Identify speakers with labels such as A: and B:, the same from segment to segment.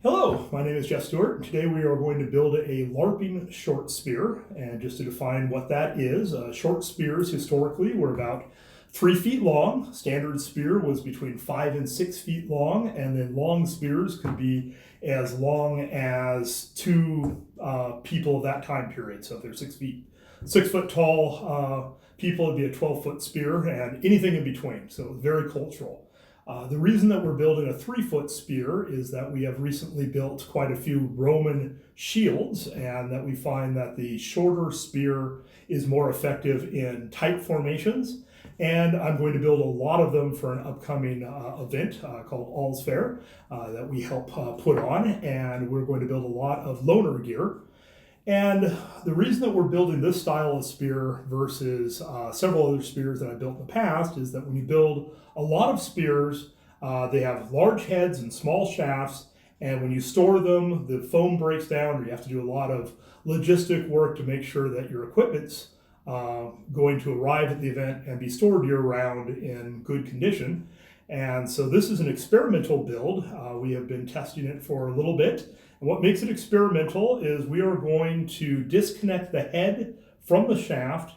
A: Hello, my name is Jeff Stewart. Today we are going to build a LARPing Short Spear. And just to define what that is, short spears historically were about 3 feet long. Standard spear was between 5 and 6 feet long, and then long spears could be as long as 2 people of that time period. So if they're 6 foot tall people, it'd be a 12-foot spear, and anything in between. So very cultural. The reason that we're building a 3-foot spear is that we have recently built quite a few Roman shields, and that we find that the shorter spear is more effective in tight formations. And I'm going to build a lot of them for an upcoming event called All's Faire that we help put on, and we're going to build a lot of loner gear. And the reason that we're building this style of spear versus several other spears that I built in the past is that when you build a lot of spears, they have large heads and small shafts, and when you store them, the foam breaks down, or you have to do a lot of logistic work to make sure that your equipment's going to arrive at the event and be stored year-round in good condition. And so this is an experimental build. We have been testing it for a little bit. And what makes it experimental is we are going to disconnect the head from the shaft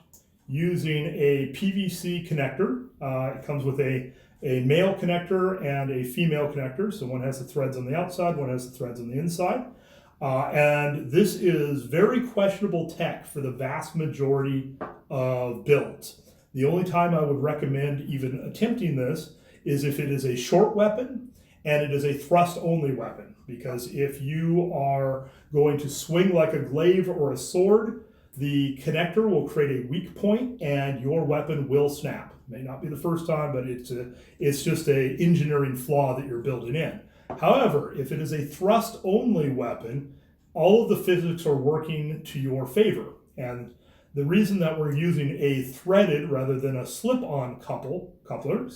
A: using a PVC connector. It comes with a male connector and a female connector. So one has the threads on the outside, one has the threads on the inside. And this is very questionable tech for the vast majority of builds. The only time I would recommend even attempting this is if it is a short weapon and it is a thrust-only weapon. Because if you are going to swing like a glaive or a sword, the connector will create a weak point and your weapon will snap. It may not be the first time, but it's just an engineering flaw that you're building in. However, if it is a thrust-only weapon, all of the physics are working to your favor. And the reason that we're using a threaded rather than a slip-on coupler,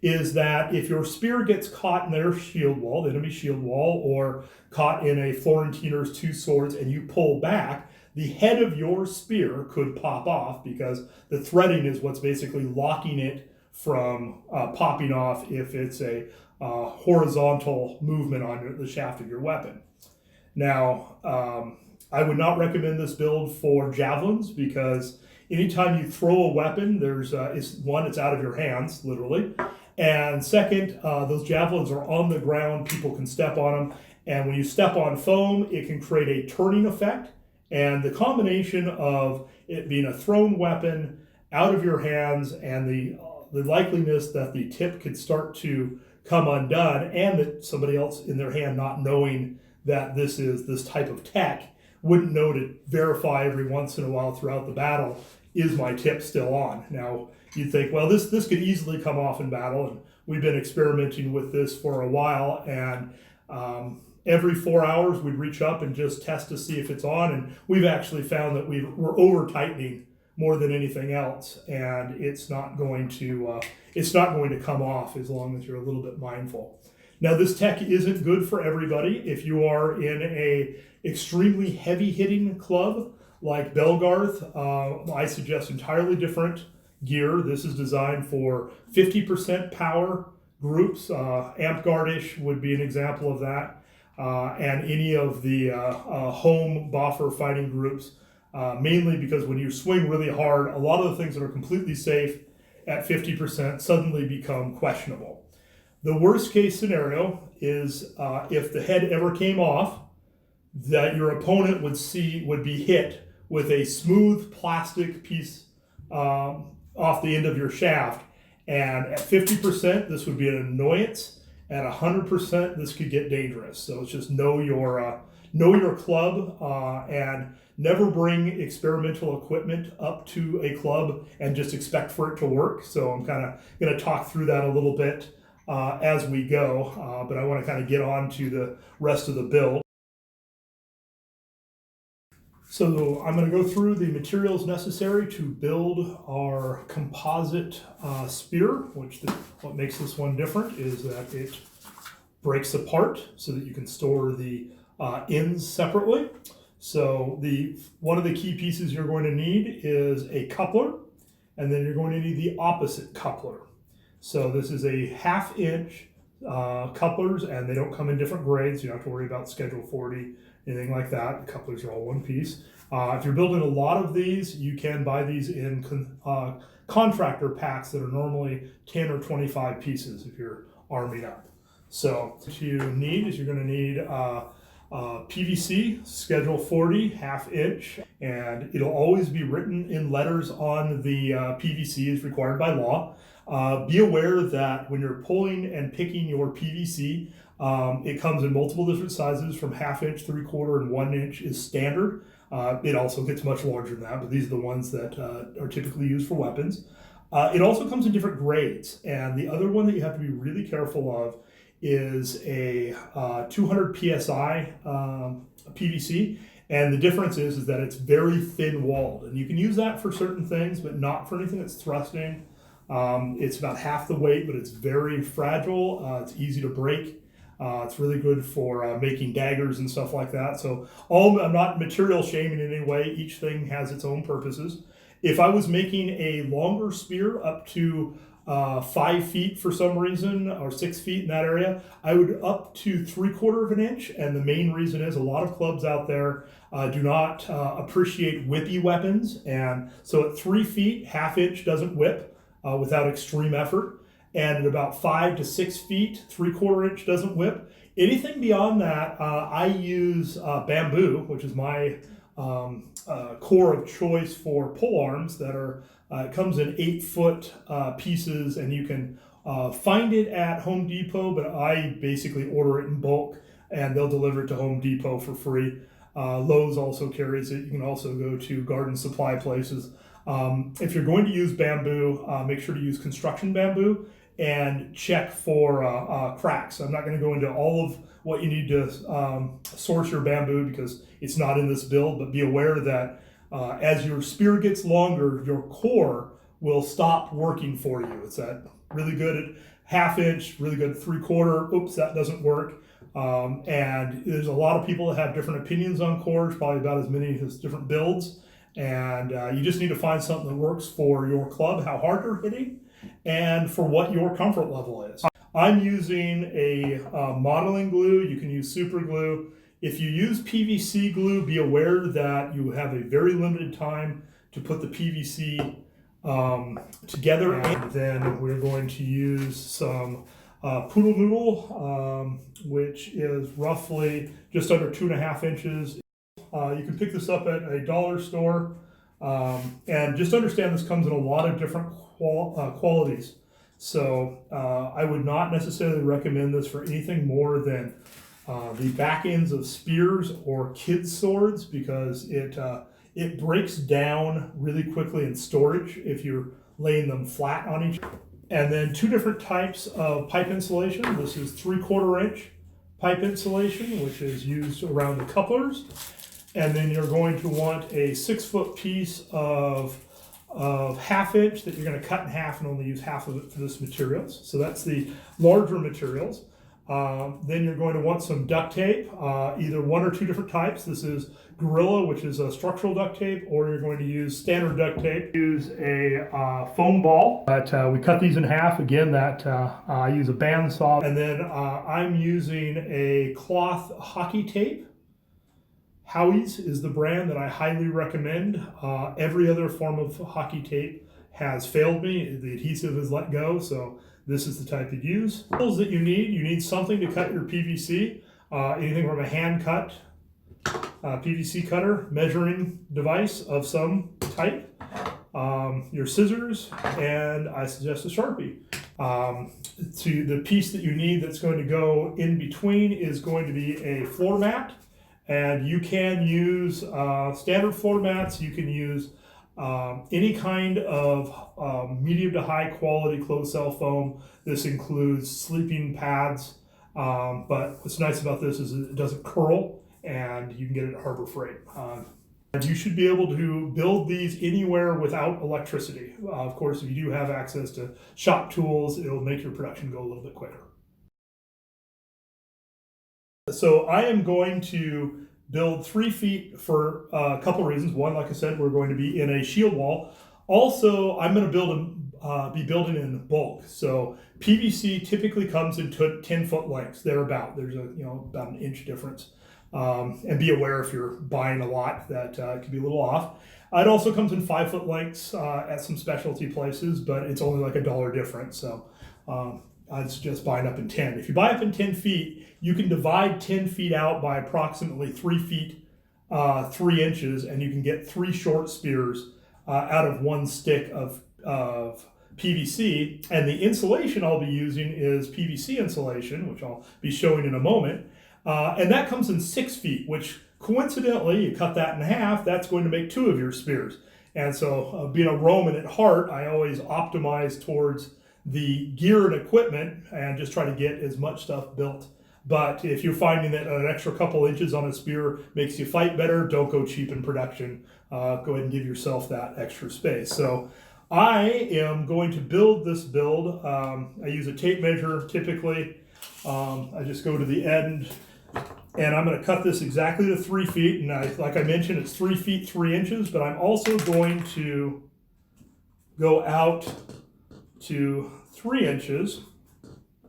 A: is that if your spear gets caught in their shield wall, the enemy shield wall, or caught in a Florentiner's 2 swords and you pull back, the head of your spear could pop off because the threading is what's basically locking it from popping off if it's a horizontal movement on the shaft of your weapon. Now, I would not recommend this build for javelins because anytime you throw a weapon, it's out of your hands, literally. And second, those javelins are on the ground, people can step on them. And when you step on foam, it can create a turning effect. And the combination of it being a thrown weapon out of your hands and the likeliness that the tip could start to come undone and that somebody else in their hand not knowing that this is this type of tech wouldn't know to verify every once in a while throughout the battle, is my tip still on? Now, you'd think, well, this could easily come off in battle, and we've been experimenting with this for a while, and every 4 hours we'd reach up and just test to see if it's on, and we've actually found that we're over-tightening more than anything else, and it's not going to come off as long as you're a little bit mindful. Now, this tech isn't good for everybody. If you are in a extremely heavy-hitting club like Belgarth, I suggest entirely different gear. This is designed for 50% power groups. Amp-Guard-ish would be an example of that. And any of the home boffer fighting groups, mainly because when you swing really hard, a lot of the things that are completely safe at 50% suddenly become questionable. The worst case scenario is if the head ever came off, that your opponent would be hit with a smooth plastic piece off the end of your shaft. And at 50%, this would be an annoyance. At 100%, this could get dangerous. So it's just know your club and never bring experimental equipment up to a club and just expect for it to work. So I'm kind of going to talk through that a little bit as we go, but I want to kind of get on to the rest of the build. So I'm going to go through the materials necessary to build our composite spear, what makes this one different is that it breaks apart so that you can store the ends separately. So one of the key pieces you're going to need is a coupler, and then you're going to need the opposite coupler. So this is a 1/2 inch couplers, and they don't come in different grades. You don't have to worry about Schedule 40, anything like that. The couplers are all one piece. If you're building a lot of these, you can buy these in contractor packs that are normally 10 or 25 pieces if you're arming up. So what you need is you're going to need PVC Schedule 40 1/2 inch, and it'll always be written in letters on the PVC as required by law. Be aware that when you're pulling and picking your PVC, it comes in multiple different sizes from 1/2 inch, 3/4, and 1 inch is standard. It also gets much larger than that, but these are the ones that are typically used for weapons. It also comes in different grades, and the other one that you have to be really careful of is a 200 PSI PVC, and the difference is that it's very thin walled, and you can use that for certain things, but not for anything that's thrusting. It's about half the weight, but it's very fragile. It's easy to break. It's really good for making daggers and stuff like that. So I'm not material shaming in any way. Each thing has its own purposes. If I was making a longer spear up to 5 feet for some reason, or 6 feet in that area, I would up to 3/4 of an inch. And the main reason is a lot of clubs out there do not appreciate whippy weapons. And so at 3 feet, 1/2 inch doesn't whip without extreme effort. And at about 5 to 6 feet, 3/4 inch doesn't whip. Anything beyond that, I use bamboo, which is my core of choice for pole arms that are, it comes in 8-foot pieces, and you can find it at Home Depot, but I basically order it in bulk and they'll deliver it to Home Depot for free. Lowe's also carries it. You can also go to garden supply places. If you're going to use bamboo, make sure to use construction bamboo and check for cracks. I'm not going to go into all of what you need to source your bamboo because it's not in this build, but be aware that as your spear gets longer, your core will stop working for you. It's that really good at 1/2 inch, really good at 3/4. Oops, that doesn't work. And there's a lot of people that have different opinions on cores, probably about as many as different builds. And you just need to find something that works for your club, how hard you're hitting, and for what your comfort level is. I'm using a modeling glue. You can use super glue. If you use PVC glue, be aware that you have a very limited time to put the PVC together. And then we're going to use some poodle noodle, which is roughly just under 2.5 inches. You can pick this up at a dollar store, and just understand this comes in a lot of different qualities. So I would not necessarily recommend this for anything more than the back ends of spears or kids' swords, because it breaks down really quickly in storage if you're laying them flat on each. And then 2 different types of pipe insulation. This is 3/4 inch pipe insulation, which is used around the couplers. And then you're going to want a 6-foot piece of 1/2 inch that you're going to cut in half and only use half of it for this materials. So that's the larger materials. Then you're going to want some duct tape, either 1 or 2 different types. This is Gorilla, which is a structural duct tape, or you're going to use standard duct tape. Use a foam ball. But we cut these in half. Again, that I use a bandsaw. And then I'm using a cloth hockey tape. Howie's is the brand that I highly recommend. Every other form of hockey tape has failed me. The adhesive is let go, so this is the type to use. Tools that you need something to cut your PVC, anything from a hand cut PVC cutter, measuring device of some type, your scissors, and I suggest a Sharpie. To the piece that you need that's going to go in between is going to be a floor mat. And you can use standard floor mats. You can use any kind of medium to high quality closed cell foam. This includes sleeping pads. But what's nice about this is it doesn't curl, and you can get it at Harbor Freight. And you should be able to build these anywhere without electricity. Of course, if you do have access to shop tools, it'll make your production go a little bit quicker. So I am going to build 3 feet for a couple reasons. One, like I said, we're going to be in a shield wall. Also, I'm going to build be building in bulk. So PVC typically comes in 10-foot lengths, thereabout. There's about an inch difference. And be aware if you're buying a lot that it could be a little off. It also comes in 5-foot lengths at some specialty places, but it's only like $1 difference. So I'd suggest buying up in 10. If you buy up in 10 feet, you can divide 10 feet out by approximately 3 feet 3 inches, and you can get 3 short spears out of 1 stick of PVC. And the insulation I'll be using is PVC insulation, which I'll be showing in a moment. And that comes in 6 feet, which coincidentally, you cut that in half, that's going to make 2 of your spears. And so being a Roman at heart, I always optimize towards the gear and equipment and just try to get as much stuff built. But if you're finding that an extra couple inches on a spear makes you fight better, don't go cheap in production. Go ahead and give yourself that extra space. So I am going to build this build. I use a tape measure typically. I just go to the end, and I'm going to cut this exactly to 3 feet. And like I mentioned, it's 3 feet 3 inches, but I'm also going to go out to 3 inches.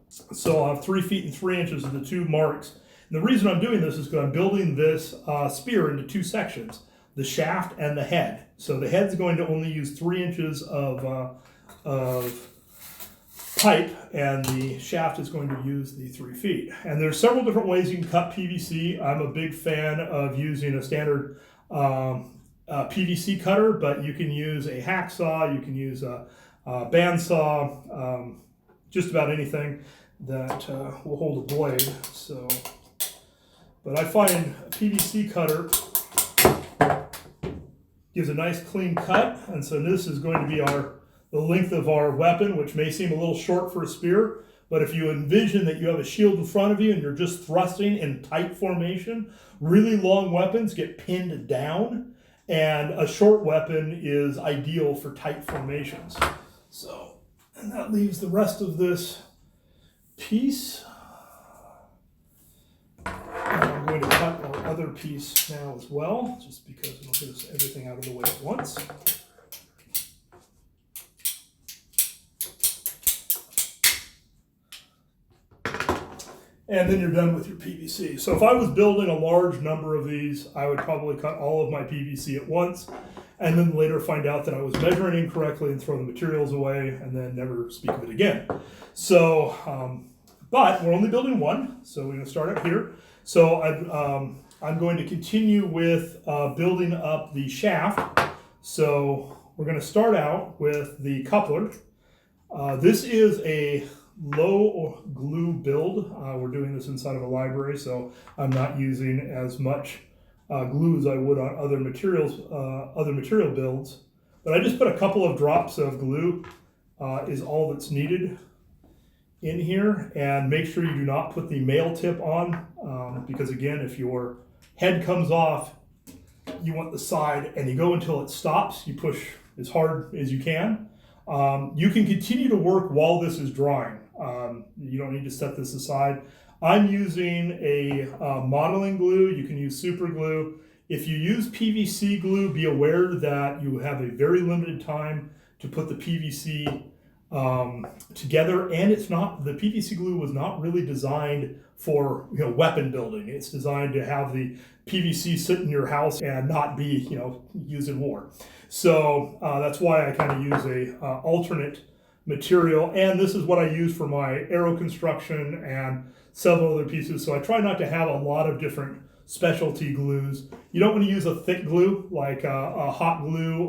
A: So I'll have 3 feet and 3 inches of the 2 marks. And the reason I'm doing this is because I'm building this spear into 2 sections, the shaft and the head. So the head's going to only use 3 inches of pipe, and the shaft is going to use the 3 feet. And there's several different ways you can cut PVC. I'm a big fan of using a standard PVC cutter, but you can use a hacksaw, you can use a bandsaw, just about anything that will hold a blade. So, but I find a PVC cutter gives a nice clean cut, and so this is going to be the length of our weapon, which may seem a little short for a spear, but if you envision that you have a shield in front of you and you're just thrusting in tight formation, really long weapons get pinned down, and a short weapon is ideal for tight formations. So, and that leaves the rest of this piece. And I'm going to cut our other piece now as well, just because it'll get us everything out of the way at once. And then you're done with your PVC. So if I was building a large number of these, I would probably cut all of my PVC at once, and then later find out that I was measuring incorrectly and throw the materials away, and then never speak of it again. So, but we're only building one, so we're going to start up here. So I'm going to continue with building up the shaft. So we're going to start out with the coupler. This is a low glue build. We're doing this inside of a library, so I'm not using as much glue as I would on other material builds. But I just put a couple of drops of glue is all that's needed in here, and make sure you do not put the male tip on because again, if your head comes off, you want the side, and you go until it stops. You push as hard as you can. You can continue to work while this is drying. You don't need to set this aside. I'm using a modeling glue. You can use super glue. If you use PVC glue, be aware that you have a very limited time to put the PVC together, and the PVC glue was not really designed for weapon building. It's designed to have the PVC sit in your house and not be used in war. So that's why I kind of use a alternate material, and this is what I use for my arrow construction and several other pieces. So I try not to have a lot of different specialty glues. You don't want to use a thick glue like a hot glue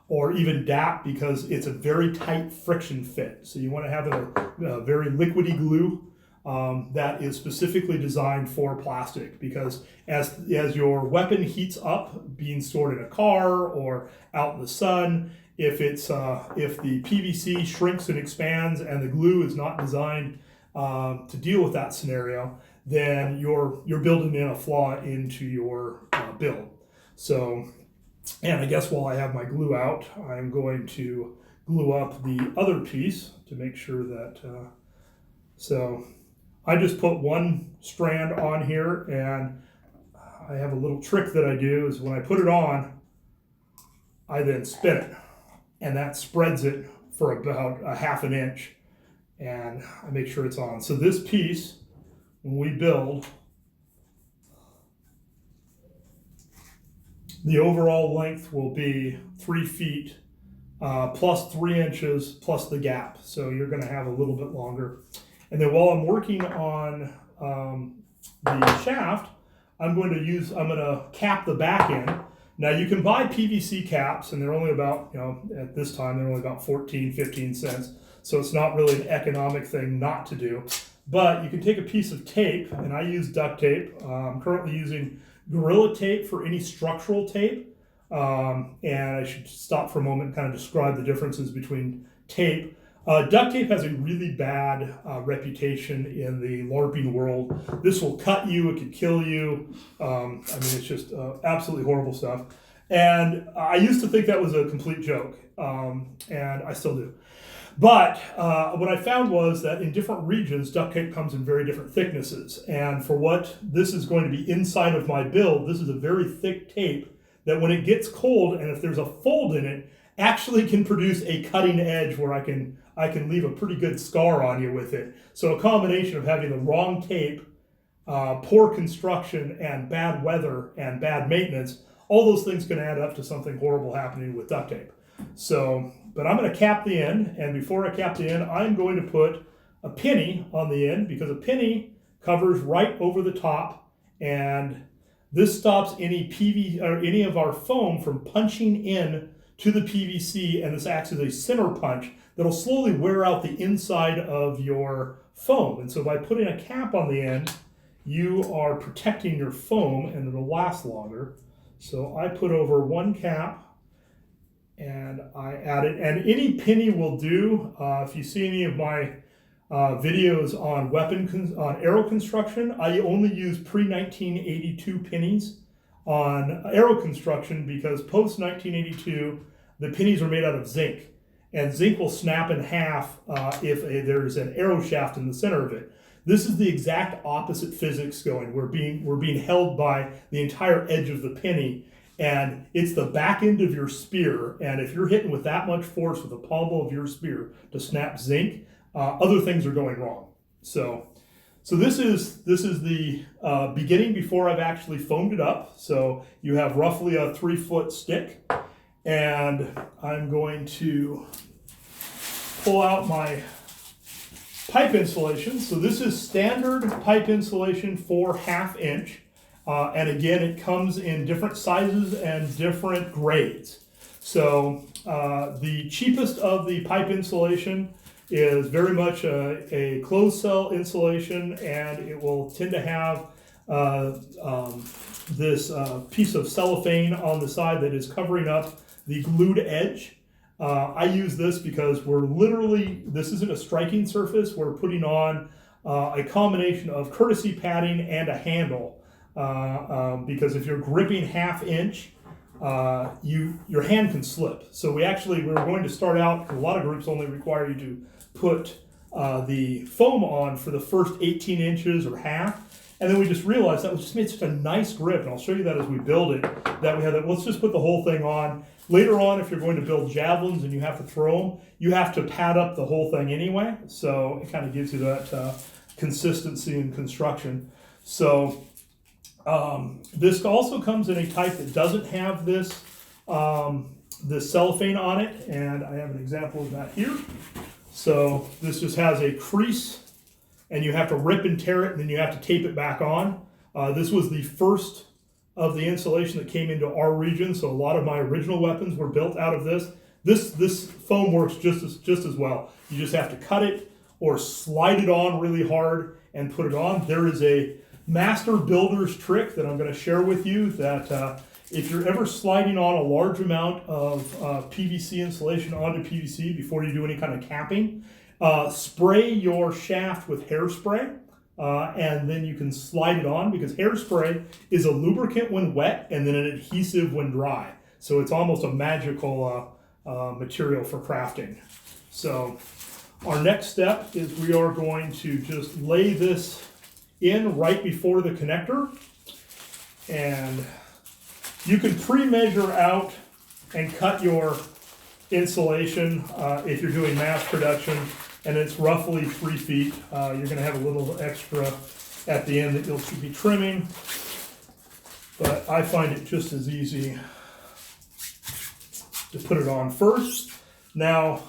A: or even DAP, because it's a very tight friction fit. So you want to have a very liquidy glue that is specifically designed for plastic, because as your weapon heats up, being stored in a car or out in the sun, if the PVC shrinks and expands and the glue is not designed to deal with that scenario, then you're building in a flaw into your build. So, and I guess while I have my glue out, I'm going to glue up the other piece to make sure that, so I just put one strand on here, and I have a little trick that I do is when I put it on, I then spin it, and that spreads it for about a ½ inch, and I make sure it's on. So this piece, when we build, the overall length will be 3 feet plus 3 inches plus the gap. So you're going to have a little bit longer. And then while I'm working on the shaft, I'm going to cap the back end. Now you can buy PVC caps, and they're only about, at this time, they're only about 14, 15 cents. So it's not really an economic thing not to do. But you can take a piece of tape, and I use duct tape. I'm currently using Gorilla Tape for any structural tape. And I should stop for a moment and kind of describe the differences between tape. Duct tape has a really bad reputation in the LARPing world. This will cut you, it could kill you. I mean, it's just absolutely horrible stuff. And I used to think that was a complete joke, and I still do. But what I found was that in different regions, duct tape comes in very different thicknesses. And for what this is going to be inside of my build, this is a very thick tape that when it gets cold, and if there's a fold in it, actually can produce a cutting edge where I can leave a pretty good scar on you with it. So a combination of having the wrong tape, poor construction, and bad weather and bad maintenance, all those things can add up to something horrible happening with duct tape. So, but I'm going to cap the end, and before I cap the end, I'm going to put a penny on the end, because a penny covers right over the top, and this stops any PVC or any of our foam from punching in to the PVC, and this acts as a center punch that'll slowly wear out the inside of your foam. And so by putting a cap on the end, you are protecting your foam, and it'll last longer. So I put over 1 cap, and I add it, and any penny will do. If you see any of my videos on arrow construction, I only use pre-1982 pennies on arrow construction, because post-1982, the pennies are made out of zinc, and zinc will snap in half if there's an arrow shaft in the center of it. This is the exact opposite physics going. We're being held by the entire edge of the penny, and it's the back end of your spear, and if you're hitting with that much force with the pommel of your spear to snap zinc, other things are going wrong. So this is the beginning before I've actually foamed it up. So you have roughly a 3-foot stick, and I'm going to pull out my pipe insulation. So this is standard pipe insulation for ½ inch. And again, it comes in different sizes and different grades. So the cheapest of the pipe insulation is very much a closed cell insulation, and it will tend to have this piece of cellophane on the side that is covering up the glued edge. I use this because this isn't a striking surface. We're putting on a combination of courtesy padding and a handle, because if you're gripping ½ inch, your hand can slip. So we're going to start out, a lot of groups only require you to put the foam on for the first 18 inches or half. And then we just realized that we just made such a nice grip, and I'll show you that as we build it, that we had that, let's just put the whole thing on. Later on, if you're going to build javelins and you have to throw them, you have to pad up the whole thing anyway. So it kind of gives you that consistency in construction. So this also comes in a type that doesn't have this cellophane on it, and I have an example of that here. So this just has a crease, and you have to rip and tear it, and then you have to tape it back on. This was the first of the insulation that came into our region, so a lot of my original weapons were built out of this. This foam works just as well. You just have to cut it or slide it on really hard and put it on. There is a master builder's trick that I'm going to share with you, that if you're ever sliding on a large amount of PVC insulation onto PVC before you do any kind of capping, spray your shaft with hairspray, and then you can slide it on, because hairspray is a lubricant when wet and then an adhesive when dry. So it's almost a magical material for crafting. So our next step is we are going to just lay this in right before the connector, and you can pre-measure out and cut your insulation if you're doing mass production, and it's roughly 3 feet. You're going to have a little extra at the end that you'll be trimming, but I find it just as easy to put it on first. Now,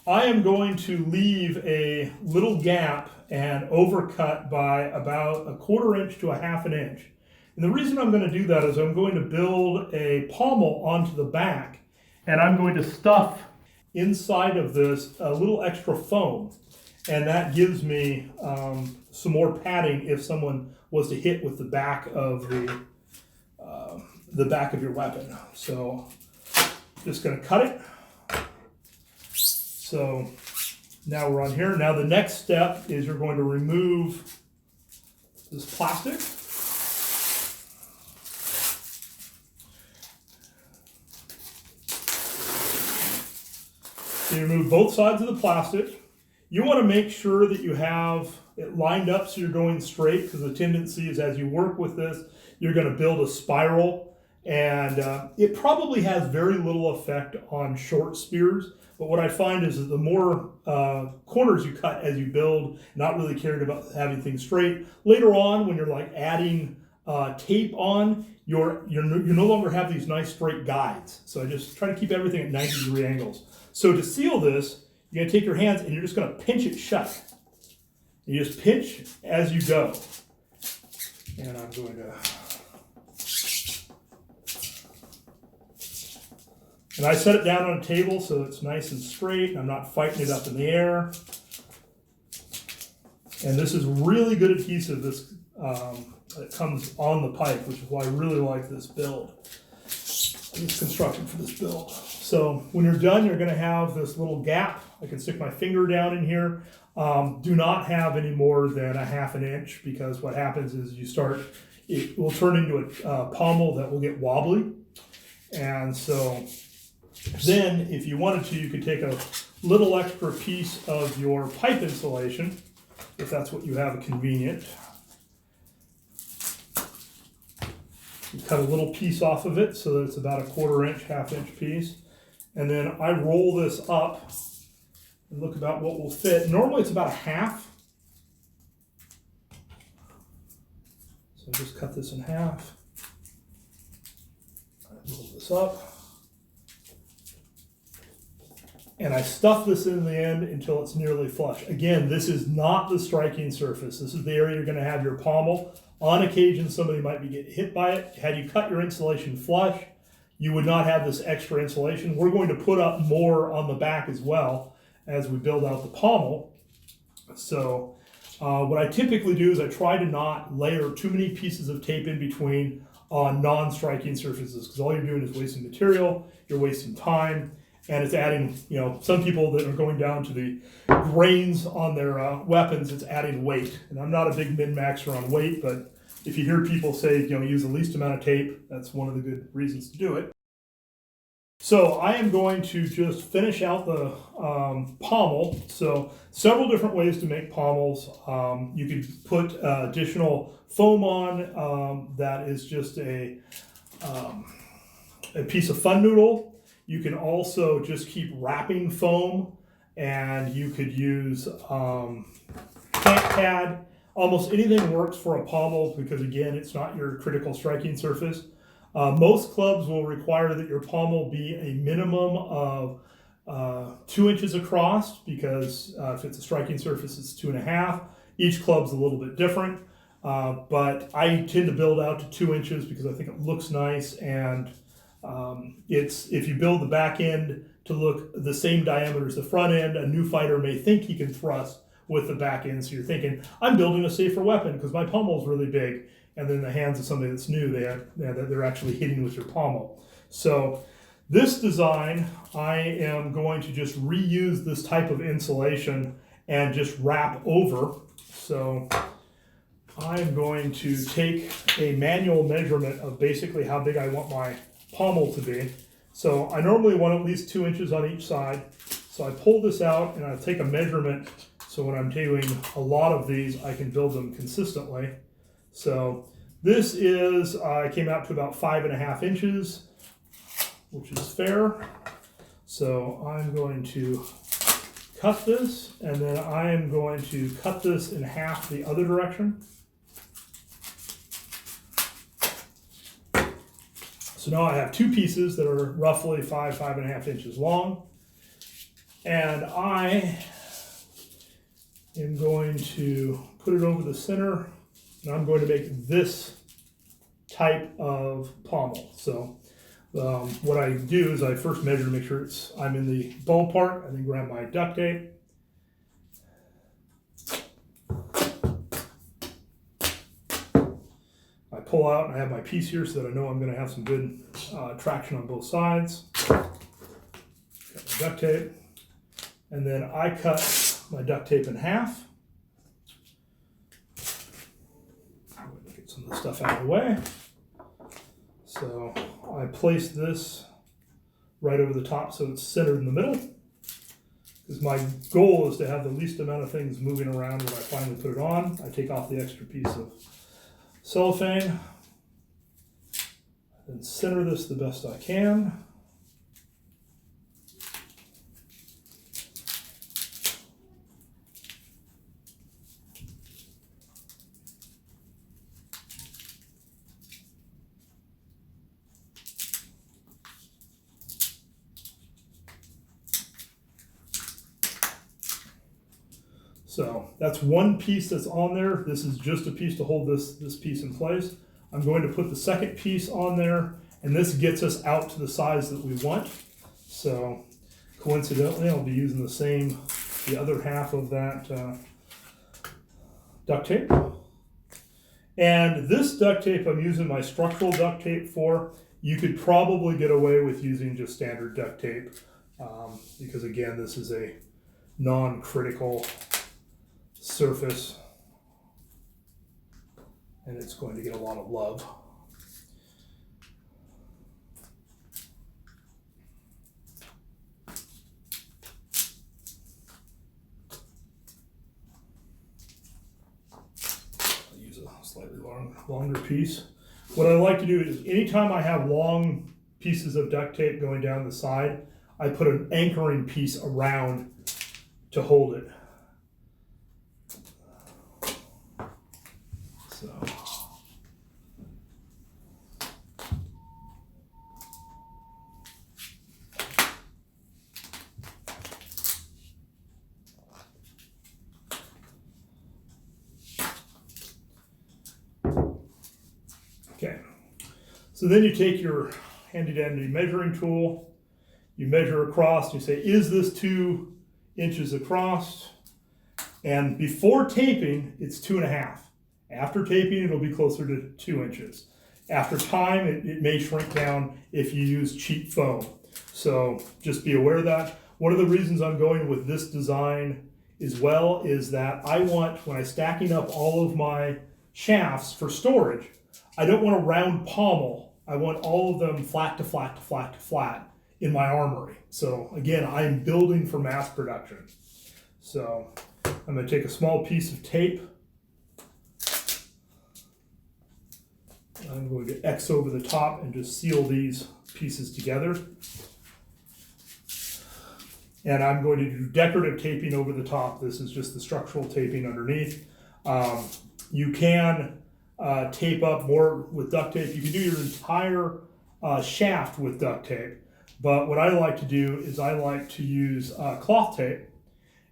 A: I am going to leave a little gap and overcut by about 1/4 inch to 1/2 inch. And the reason I'm going to do that is I'm going to build a pommel onto the back, and I'm going to stuff inside of this a little extra foam. And that gives me some more padding if someone was to hit with the back of the back of your weapon. So just going to cut it. So now we're on here. Now the next step is you're going to remove this plastic. So you remove both sides of the plastic. You want to make sure that you have it lined up so you're going straight, because the tendency is as you work with this, you're going to build a spiral, and it probably has very little effect on short spears. But what I find is that the more corners you cut as you build, not really caring about having things straight, later on when you're like adding tape on, you no longer have these nice straight guides. So I just try to keep everything at 90-degree angles. So to seal this, you're going to take your hands and you're just going to pinch it shut. You just pinch as you go. And I'm going to... And I set it down on a table so it's nice and straight. I'm not fighting it up in the air. And this is really good adhesive. This it comes on the pipe, which is why I really like this build. This construction for this build. So when you're done, you're going to have this little gap. I can stick my finger down in here. Do not have any more than 1/2 inch, because what happens is it will turn into a pommel that will get wobbly. And so then if you wanted to, you could take a little extra piece of your pipe insulation, if that's what you have convenient. You cut a little piece off of it so that it's about 1/4 inch, 1/2 inch piece. And then I roll this up and look about what will fit. Normally it's about 1/2. So just cut this in half. Roll this up. And I stuff this in the end until it's nearly flush. Again, this is not the striking surface. This is the area you're going to have your pommel. On occasion, somebody might be getting hit by it. Had you cut your insulation flush, you would not have this extra insulation. We're going to put up more on the back as well as we build out the pommel. So what I typically do is I try to not layer too many pieces of tape in between on non-striking surfaces, because all you're doing is wasting material, you're wasting time, and it's adding, some people that are going down to the grains on their weapons, it's adding weight. And I'm not a big min-maxer on weight, but if you hear people say, use the least amount of tape, that's one of the good reasons to do it. So I am going to just finish out the pommel. So several different ways to make pommels. You could put additional foam on that is just a piece of fun noodle. You can also just keep wrapping foam, and you could use plant pad. Almost anything works for a pommel because, again, it's not your critical striking surface. Most clubs will require that your pommel be a minimum of 2 inches across, because if it's a striking surface, it's 2.5. Each club's a little bit different, but I tend to build out to 2 inches because I think it looks nice, and if you build the back end to look the same diameter as the front end, a new fighter may think he can thrust with the back end. So you're thinking, I'm building a safer weapon because my pommel is really big. And then the hands of somebody that's new, they're actually hitting with your pommel. So this design, I am going to just reuse this type of insulation and just wrap over. So I'm going to take a manual measurement of basically how big I want my pommel to be. So I normally want at least 2 inches on each side. So I pull this out and I take a measurement. So when I'm doing a lot of these, I can build them consistently. So this came out to about 5.5 inches, which is fair. So I'm going to cut this, and then I am going to cut this in half the other direction. So now I have two pieces that are roughly 5.5 inches long, and I am going to put it over the center, and I'm going to make this type of pommel. So what I do is I first measure to make sure I'm in the ballpark, and then grab my duct tape. I pull out, and I have my piece here so that I know I'm going to have some good traction on both sides. Got my duct tape, and then I cut my duct tape in half. I'm going to get some of the stuff out of the way. So I place this right over the top so it's centered in the middle, because my goal is to have the least amount of things moving around when I finally put it on. I take off the extra piece of cellophane and center this the best I can. So that's one piece that's on there. This is just a piece to hold this piece in place. I'm going to put the second piece on there, and this gets us out to the size that we want. So coincidentally, I'll be using the other half of that duct tape. And this duct tape I'm using my structural duct tape for. You could probably get away with using just standard duct tape because again, this is a non-critical surface, and it's going to get a lot of love. I'll use a slightly longer piece. What I like to do is anytime I have long pieces of duct tape going down the side, I put an anchoring piece around to hold it. Okay, so then you take your handy-dandy measuring tool, you measure across, you say, is this 2 inches across? And before taping, it's 2.5. After taping, it'll be closer to 2 inches. After time, it may shrink down if you use cheap foam. So just be aware of that. One of the reasons I'm going with this design as well is that I want, when I'm stacking up all of my shafts for storage, I don't want a round pommel. I want all of them flat to flat to flat to flat in my armory. So again, I'm building for mass production. So I'm going to take a small piece of tape. I'm going to X over the top and just seal these pieces together. And I'm going to do decorative taping over the top. This is just the structural taping underneath. You can tape up more with duct tape. You can do your entire shaft with duct tape. But what I like to do is I like to use cloth tape.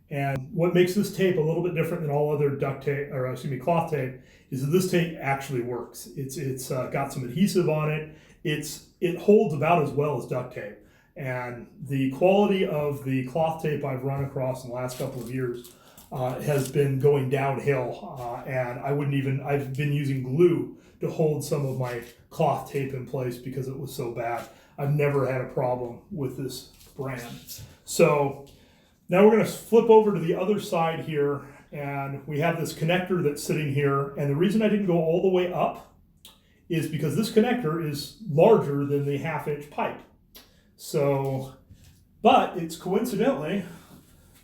A: And what makes this tape a little bit different than all other duct tape, or excuse me, cloth tape, is that this tape actually works. It's got some adhesive on it. It holds about as well as duct tape. And the quality of the cloth tape I've run across in the last couple of years has been going downhill. And I've been using glue to hold some of my cloth tape in place because it was so bad. I've never had a problem with this brand. So now we're going to flip over to the other side here, and we have this connector that's sitting here. And the reason I didn't go all the way up is because this connector is larger than the 1/2 inch pipe. So, but it's coincidentally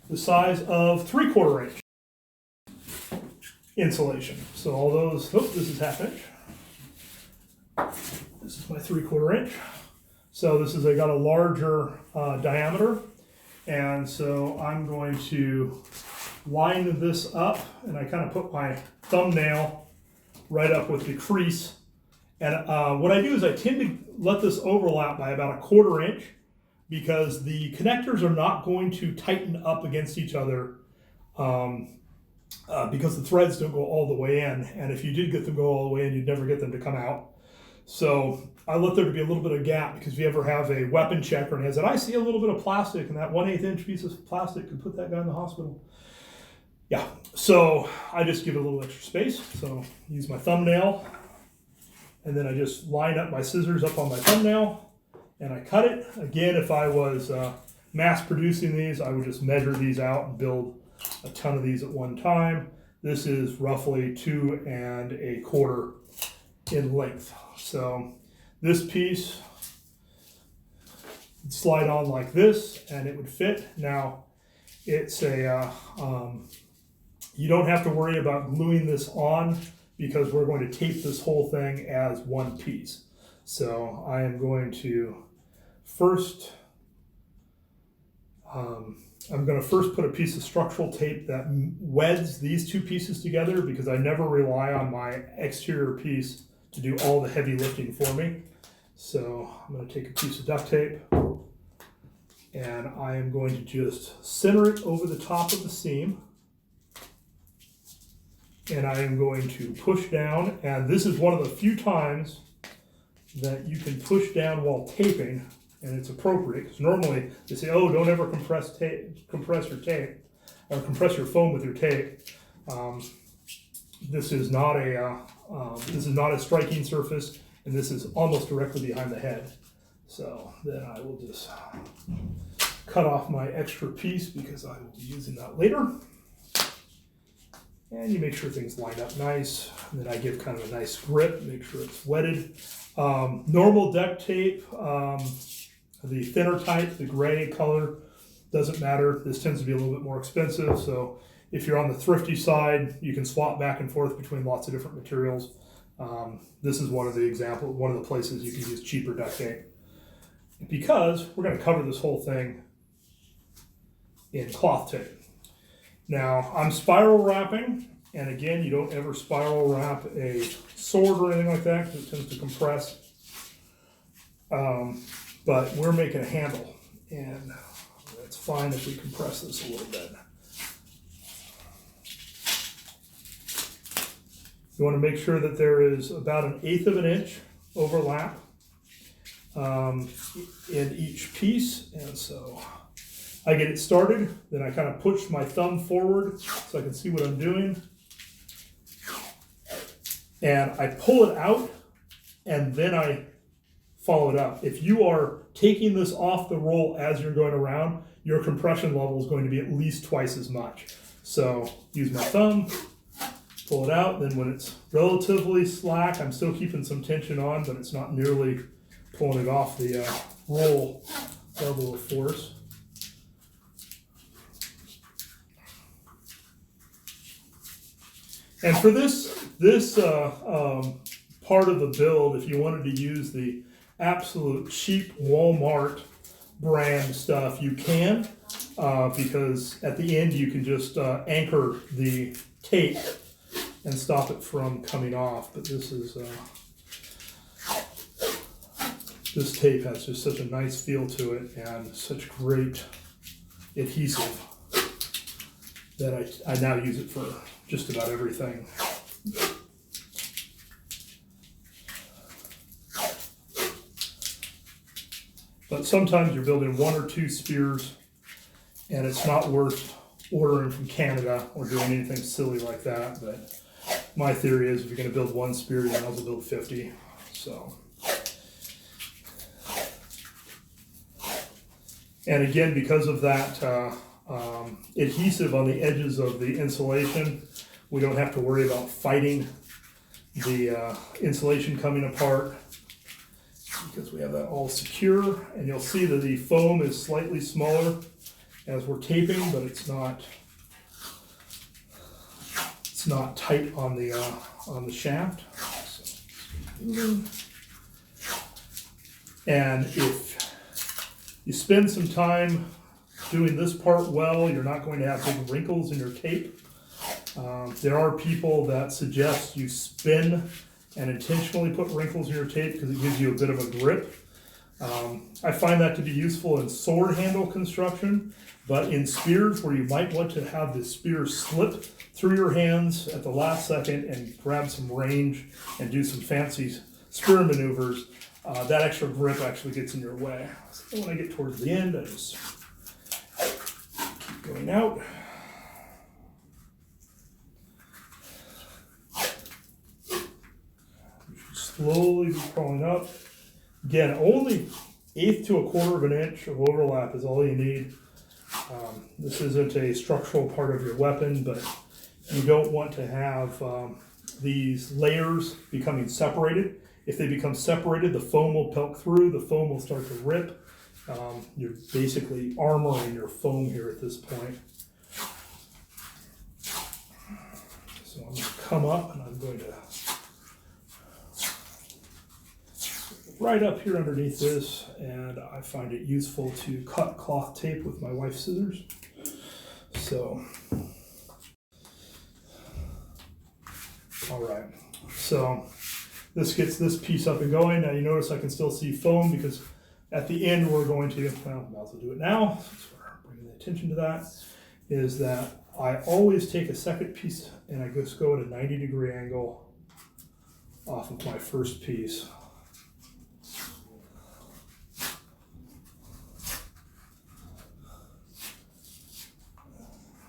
A: the size of 3/4 inch insulation. So all those, this is 1/2 inch. This is my 3/4 inch. So this is, I got a larger diameter, and so I'm going to line this up, and I kind of put my thumbnail right up with the crease. And what I do is I tend to let this overlap by about 1/4 inch, because the connectors are not going to tighten up against each other because the threads don't go all the way in. And if you did get them go all the way in, you'd never get them to come out. So I let there to be a little bit of gap, because if you ever have a weapon checker and has that, I see a little bit of plastic, and that 1/8 inch piece of plastic could put that guy in the hospital. Yeah, so I just give it a little extra space. So use my thumbnail, and then I just line up my scissors up on my thumbnail, and I cut it. Again, if I was mass producing these, I would just measure these out and build a ton of these at one time. This is roughly 2 1/4 in length. So this piece would slide on like this, and it would fit. Now it's a you don't have to worry about gluing this on, because we're going to tape this whole thing as one piece. So I am going to first put a piece of structural tape that weds these two pieces together, because I never rely on my exterior piece to do all the heavy lifting for me. So I'm going to take a piece of duct tape, and I am going to just center it over the top of the seam. And I am going to push down, and this is one of the few times that you can push down while taping, and it's appropriate, because normally they say, oh, don't ever compress your tape, or compress your foam with your tape. This is not a striking surface, and this is almost directly behind the head. So then I will just cut off my extra piece, because I will be using that later. And you make sure things line up nice. And then I give kind of a nice grip, make sure it's wetted. Normal duct tape, the thinner type, the gray color, doesn't matter. This tends to be a little bit more expensive. So if you're on the thrifty side, you can swap back and forth between lots of different materials. This is one of the places you can use cheaper duct tape. Because we're going to cover this whole thing in cloth tape. Now, I'm spiral wrapping, and again, you don't ever spiral wrap a sword or anything like that, because it tends to compress. But we're making a handle, and it's fine if we compress this a little bit. You want to make sure that there is about 1/8 of an inch overlap in each piece, and so I get it started, then I kind of push my thumb forward so I can see what I'm doing. And I pull it out, and then I follow it up. If you are taking this off the roll as you're going around, your compression level is going to be at least twice as much. So use my thumb, pull it out, then when it's relatively slack, I'm still keeping some tension on, but it's not nearly pulling it off the roll level of force. And for this part of the build, if you wanted to use the absolute cheap Walmart brand stuff, you can, because at the end you can just anchor the tape and stop it from coming off. But this tape has just such a nice feel to it and such great adhesive that I now use it for just about everything. But sometimes you're building 1 or 2 spears, and it's not worth ordering from Canada or doing anything silly like that. But my theory is, if you're going to build 1 spear, you might as well build 50. So, and again, because of that adhesive on the edges of the insulation, we don't have to worry about fighting the insulation coming apart, because we have that all secure. And you'll see that the foam is slightly smaller as we're taping, but it's not tight on the shaft. So, And if you spend some time doing this part well, you're not going to have big wrinkles in your tape. There are people that suggest you spin and intentionally put wrinkles in your tape because it gives you a bit of a grip. I find that to be useful in sword handle construction, but in spears where you might want to have the spear slip through your hands at the last second and grab some range and do some fancy spear maneuvers, that extra grip actually gets in your way. So when I get towards the end, I just keep going out. You should slowly be crawling up. Again, only 1/8 to 1/4 of an inch of overlap is all you need. This isn't a structural part of your weapon, but you don't want to have these layers becoming separated. If they become separated, the foam will pelt through, the foam will start to rip. You're basically armoring your foam here at this point. So I'm going to come up and I'm going to right up here underneath this, and I find it useful to cut cloth tape with my wife's scissors. So, all right, so this gets this piece up and going. Now you notice I can still see foam because at the end we're going to, well, I'll also do it now, since we're bringing the attention to that, is that I always take a second piece and I just go at a 90-degree angle off of my first piece.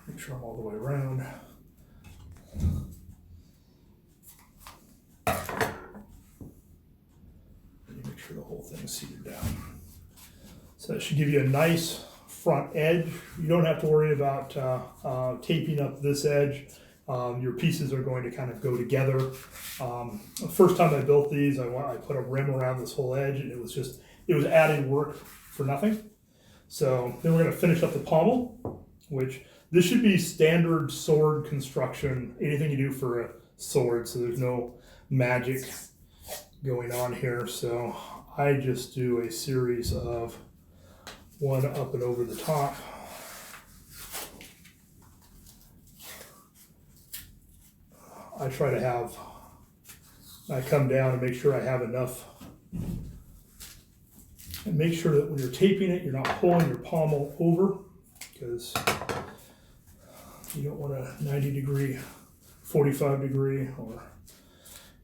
A: Make sure I'm all the way around. Make sure the whole thing's seated down. So that should give you a nice front edge. You don't have to worry about taping up this edge. Your pieces are going to kind of go together. The first time I built these, I put a rim around this whole edge, and it was adding work for nothing. So then we're going to finish up the pommel, which this should be standard sword construction, anything you do for a sword, so there's no magic going on here. So I just do a series of one up and over the top. I try to have, I come down and make sure I have enough, and make sure that when you're taping it, you're not pulling your pommel over, because you don't want a 90-degree, 45-degree, or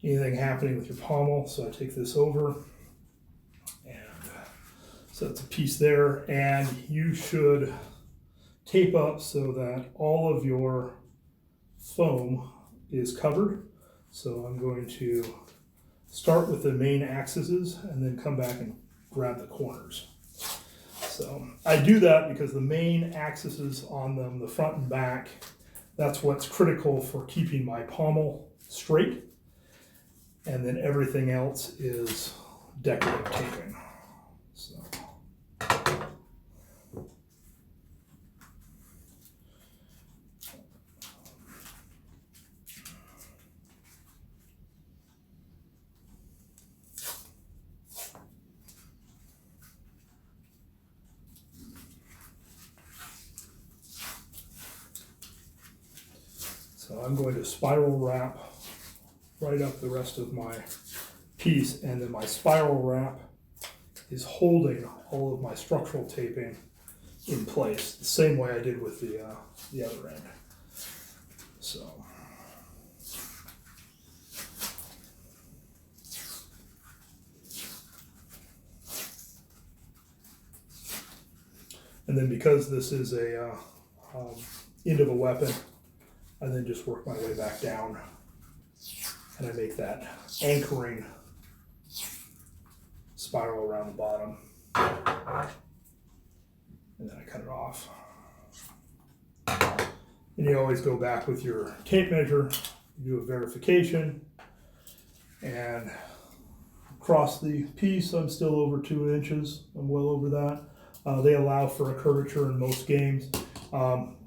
A: anything happening with your pommel. So I take this over, and so it's a piece there, and you should tape up so that all of your foam is covered. So I'm going to start with the main axes and then come back and grab the corners. So I do that because the main axes on them, the front and back, that's what's critical for keeping my pommel straight. And then everything else is decorative taping. So I'm going to spiral wrap right up the rest of my piece, and then my spiral wrap is holding all of my structural taping in place, the same way I did with the other end. So. And then because this is a end of a weapon, I then just work my way back down, and I make that anchoring spiral around the bottom, and then I cut it off. And you always go back with your tape measure, you do a verification, and across the piece I'm still over 2 inches. I'm well over that. They allow for a curvature in most games.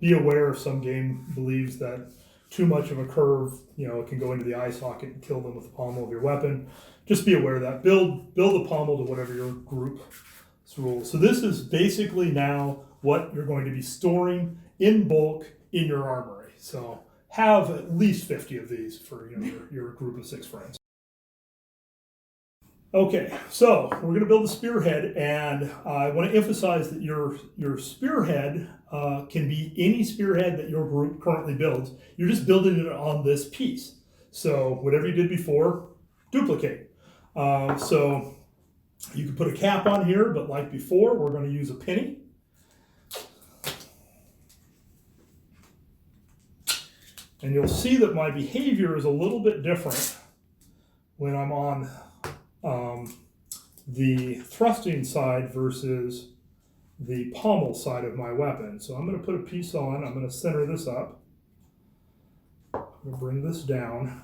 A: Be aware if some game believes that too much of a curve, it can go into the eye socket and kill them with the pommel of your weapon. Just be aware of that. Build the pommel to whatever your group's rules. So this is basically now what you're going to be storing in bulk in your armory. So have at least 50 of these for your group of 6 friends. Okay, so we're going to build the spearhead, and I want to emphasize that your spearhead can be any spearhead that your group currently builds. You're just building it on this piece. So whatever you did before, duplicate. So you can put a cap on here, but like before, we're going to use a penny. And you'll see that my behavior is a little bit different when I'm on the thrusting side versus the pommel side of my weapon. So I'm going to put a piece on. I'm going to center this up. I'm going to bring this down.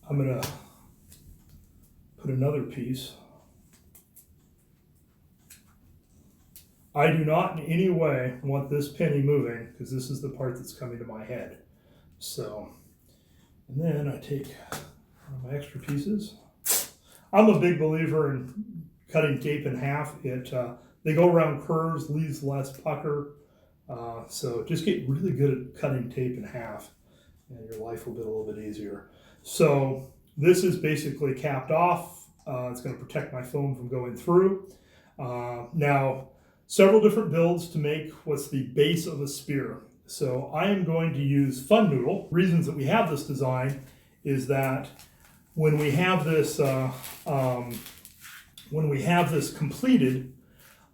A: I'm going to put another piece. I do not in any way want this penny moving because this is the part that's coming to my head. So, and then I take my extra pieces. I'm a big believer in cutting tape in half. They go around curves, leaves less pucker. So just get really good at cutting tape in half and your life will be a little bit easier. So this is basically capped off. It's going to protect my foam from going through. Now, several different builds to make what's the base of a spear. So I am going to use Fun Noodle. Reasons that we have this design is that when we have this completed,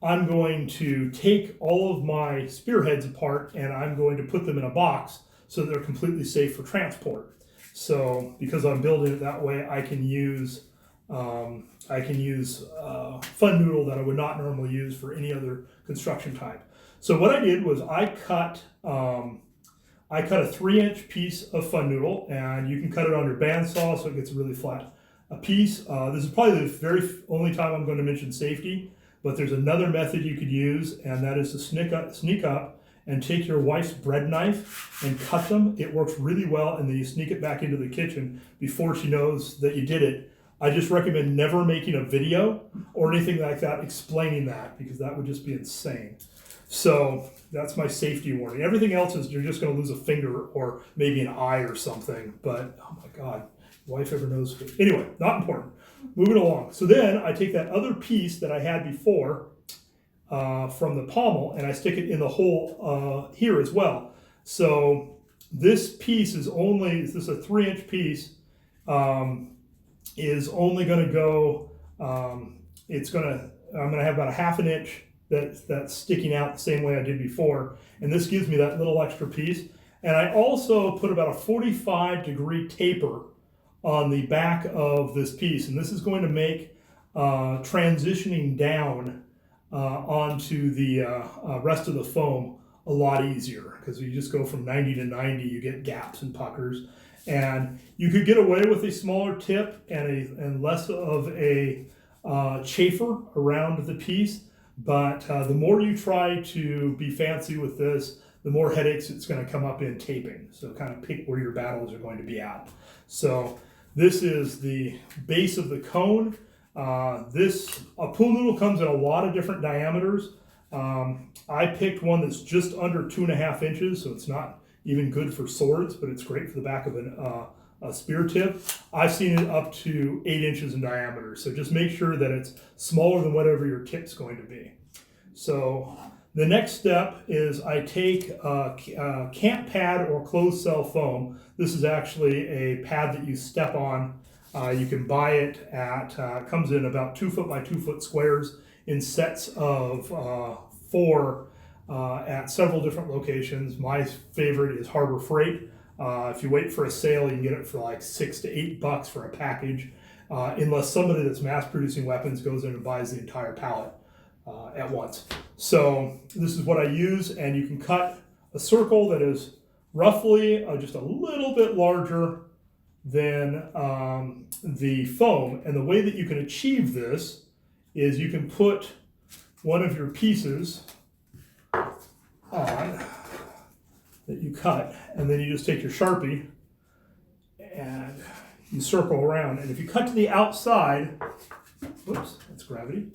A: I'm going to take all of my spearheads apart and I'm going to put them in a box so they're completely safe for transport. So because I'm building it that way, I can use Fun Noodle that I would not normally use for any other construction type. So what I did was I cut a 3-inch piece of Fun Noodle, and you can cut it on your bandsaw so it gets a really flat piece. This is probably the very only time I'm going to mention safety, but there's another method you could use, and that is to sneak up and take your wife's bread knife and cut them. It works really well, and then you sneak it back into the kitchen before she knows that you did it. I just recommend never making a video or anything like that explaining that, because that would just be insane. So that's my safety warning. Everything else is you're just going to lose a finger or maybe an eye or something. But oh my God, wife ever knows. Anyway, not important. Moving along. So then I take that other piece that I had before from the pommel and I stick it in the hole here as well. So this piece is only, this is a 3-inch piece, is only going to go, I'm going to have about a 1/2 inch that's sticking out the same way I did before. And this gives me that little extra piece. And I also put about a 45-degree taper on the back of this piece. And this is going to make transitioning down onto the rest of the foam a lot easier, because you just go from 90 to 90, you get gaps and puckers. And you could get away with a smaller tip and less of a chafer around the piece. But the more you try to be fancy with this, the more headaches it's going to come up in taping. So kind of pick where your battles are going to be at. So this is the base of the cone. A pool noodle comes in a lot of different diameters. I picked one that's just under 2.5 inches, so it's not even good for swords, but it's great for the back of a spear tip. I've seen it up to 8 inches in diameter, so just make sure that it's smaller than whatever your tip's going to be. So the next step is I take camp pad or closed cell foam. This is actually a pad that you step on. You can buy it at, comes in about 2 foot by 2 foot squares in sets of 4 at several different locations. My favorite is Harbor Freight. If you wait for a sale, you can get it for like $6 to $8 for a package, unless somebody that's mass producing weapons goes in and buys the entire pallet at once. So this is what I use, and you can cut a circle that is roughly just a little bit larger than the foam. And the way that you can achieve this is you can put one of your pieces on that you cut, and then you just take your Sharpie and you circle around. And if you cut to the outside, whoops, that's gravity.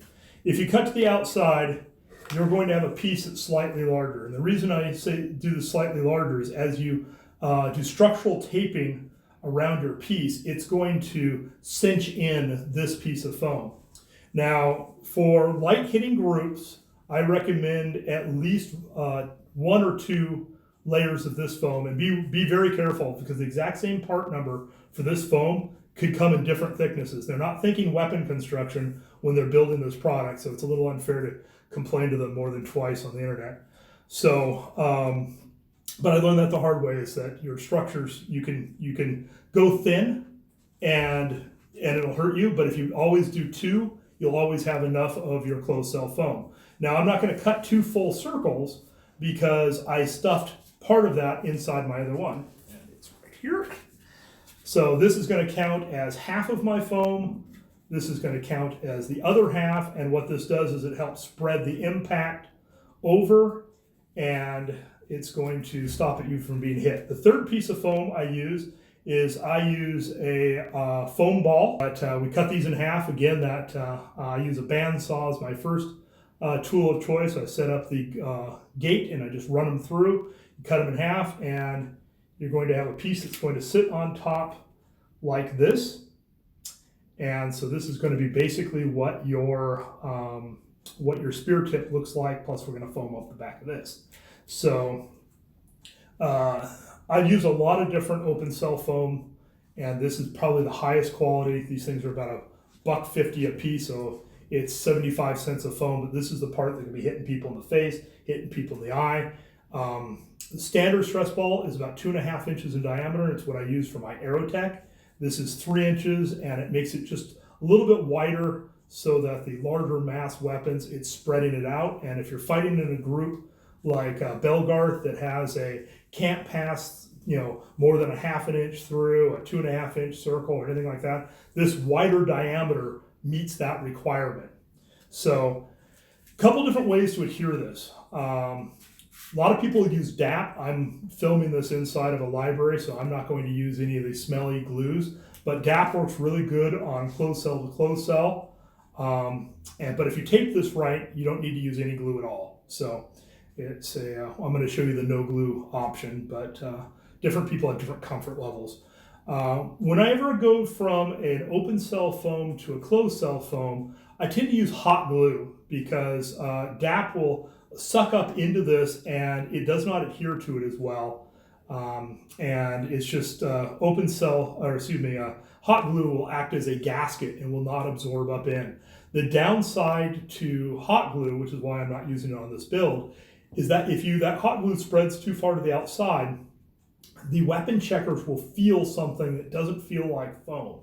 A: If you cut to the outside, you're going to have a piece that's slightly larger. And the reason I say do the slightly larger is as you do structural taping around your piece, it's going to cinch in this piece of foam. Now, for light hitting groups, I recommend at least 1 or 2 layers of this foam, and be very careful because the exact same part number for this foam could come in different thicknesses. They're not thinking weapon construction when they're building this product, so it's a little unfair to complain to them more than twice on the internet. So, but I learned that the hard way is that your structures, you can go thin and it'll hurt you, but if you always do 2, you'll always have enough of your closed cell foam. Now, I'm not going to cut 2 full circles because I stuffed part of that inside my other one, and it's right here. So this is going to count as half of my foam. This is going to count as the other half, and what this does is it helps spread the impact over, and it's going to stop you from being hit. The third piece of foam I use a foam ball. But we cut these in half. Again, I use a bandsaw as my first tool of choice. I set up the gate and I just run them through. You cut them in half, and you're going to have a piece that's going to sit on top like this. And so this is going to be basically what your spear tip looks like, plus we're going to foam up the back of this. So I use a lot of different open cell foam, and this is probably the highest quality. These things are about $1.50 a piece, so it's 75 cents a foam, but this is the part that can be hitting people in the face, hitting people in the eye. The standard stress ball is about 2.5 inches in diameter. It's what I use for my Aerotech. This is 3 inches, and it makes it just a little bit wider so that the larger mass weapons, it's spreading it out. And if you're fighting in a group like Belgarth that can't pass, more than 1/2 inch through a 2.5 inch circle or anything like that, this wider diameter meets that requirement. So a couple different ways to adhere this. A lot of people use DAP. I'm filming this inside of a library, so I'm not going to use any of these smelly glues, but DAP works really good on closed cell to closed cell. But if you tape this right, you don't need to use any glue at all. So it's I'm going to show you the no glue option, but different people have different comfort levels. Whenever I go from an open cell foam to a closed cell foam, I tend to use hot glue because DAP will suck up into this and it does not adhere to it as well. And it's just hot glue will act as a gasket and will not absorb up in. The downside to hot glue, which is why I'm not using it on this build, is that if that hot glue spreads too far to the outside, the weapon checkers will feel something that doesn't feel like foam.